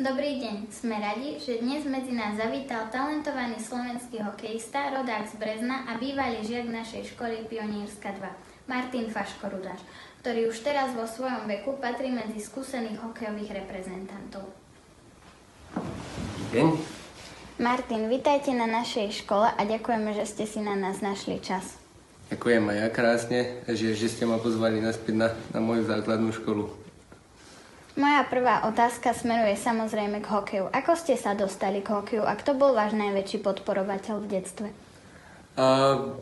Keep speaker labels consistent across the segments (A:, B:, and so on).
A: Dobrý deň, sme radi, že dnes medzi nás zavítal talentovaný slovenský hokejista, rodák z Brezna a bývalý žiak našej školy Pionierska 2, Martin Faško-Rudáš, ktorý už teraz vo svojom veku patrí medzi skúsených hokejových reprezentantov.
B: Deň.
A: Martin, vitajte na našej škole a ďakujeme, že ste si na nás našli čas.
B: Ďakujem aj ja krásne, že ste ma pozvali naspäť na moju základnú školu.
A: Moja prvá otázka smeruje samozrejme k hokeju. Ako ste sa dostali k hokeju a kto bol váš najväčší podporovateľ v detstve?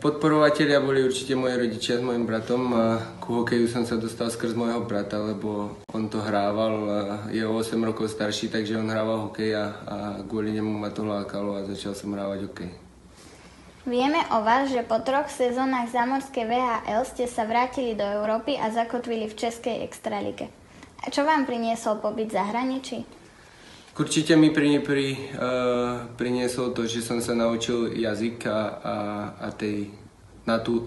B: Podporovatelia boli určite moji rodičia s mojim bratom. Ku hokeju som sa dostal skrz môjho brata, lebo on to hrával. Je o 8 rokov starší, takže on hrával hokej a kvôli nemu ma to lákalo a začal som hrávať hokej.
A: Vieme o vás, že po 3 sezónach zámorskej VHL ste sa vrátili do Európy a zakotvili v českej extralíge. A čo vám priniesol pobyt v zahraničí?
B: Určite mi priniesol to, že som sa naučil jazyk a tej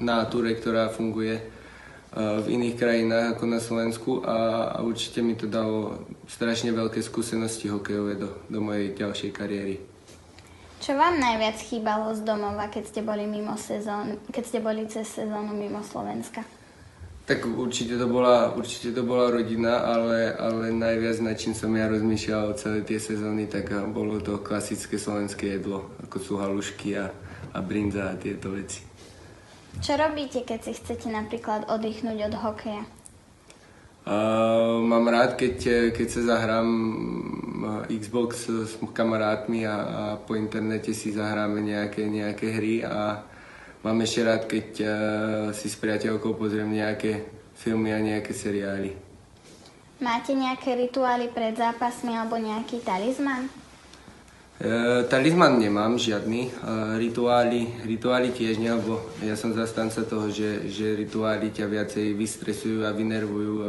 B: natúre, ktorá funguje v iných krajinách ako na Slovensku a určite mi to dalo strašne veľké skúsenosti hokejové do mojej ďalšej kariéry.
A: Čo vám najviac chýbalo z domova, keď ste boli cez sezónu mimo Slovenska?
B: Tak určite to bola rodina, ale najviac, nad čím som ja rozmýšľal celé tie sezóny, tak bolo to klasické slovenské jedlo, ako sú halušky a brinza a tieto veci.
A: Čo robíte, keď si chcete napríklad oddychnúť od hokeja?
B: Mám rád, keď sa zahrám Xbox s kamarátmi a po internete si zahráme nejaké hry a mám ešte rád, keď si s priateľkou pozriem nejaké filmy a nejaké seriály.
A: Máte nejaké rituály pred zápasmi alebo nejaký talizman?
B: Talizman nemám žiadny. Rituály tiež nie, lebo ja som zastanca toho, že rituály ťa viacej vystresujú a vynervujú,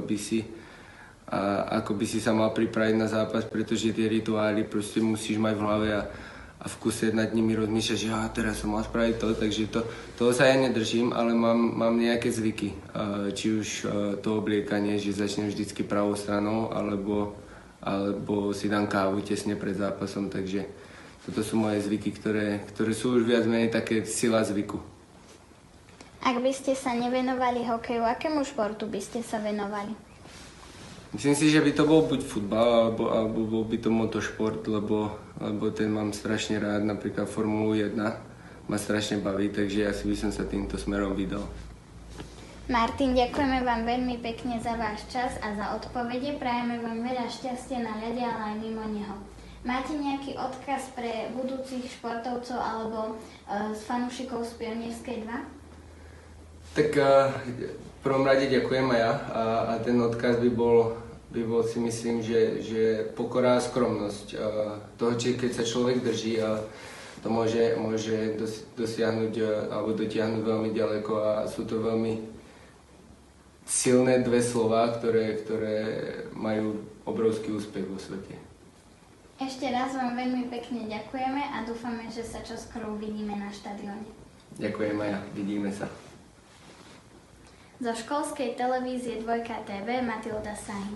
B: ako by si sa mal pripraviť na zápas, pretože tie rituály proste musíš mať v hlave a v kuse nad nimi rozmýšľať, že teraz som mal spraviť to, takže toho sa ja nedržím, ale mám nejaké zvyky. Či už to obliekanie, že začnem vždycky pravou stranou, alebo si dám kávu tesne pred zápasom, takže toto sú moje zvyky, ktoré sú už viac menej také sila zvyku.
A: Ak by ste sa nevenovali hokeju, akému športu by ste sa venovali?
B: Myslím si, že by to bol buď futbal, alebo bol by to motošport, lebo ten mám strašne rád, napríklad Formulu 1 ma strašne baví, takže asi by som sa týmto smerom vydal.
A: Martin, ďakujeme vám veľmi pekne za váš čas a za odpovede. Prajeme vám veľa šťastia na ľade, ale aj mimo neho. Máte nejaký odkaz pre budúcich športovcov alebo fanúšikov z Pionierskej 2?
B: Tak v prvom rade ďakujem aj ja a ten odkaz by bol si myslím, že pokora a skromnosť. Toho, keď sa človek drží, to môže dosiahnuť alebo dotiahnuť veľmi ďaleko a sú to veľmi silné dve slová, ktoré majú obrovský úspech vo svete.
A: Ešte raz vám veľmi pekne ďakujeme a dúfame, že sa čoskoro uvidíme na štadióne.
B: Ďakujem aj ja, vidíme sa.
A: Zo školskej televízie 2 TV Matilda Sahin.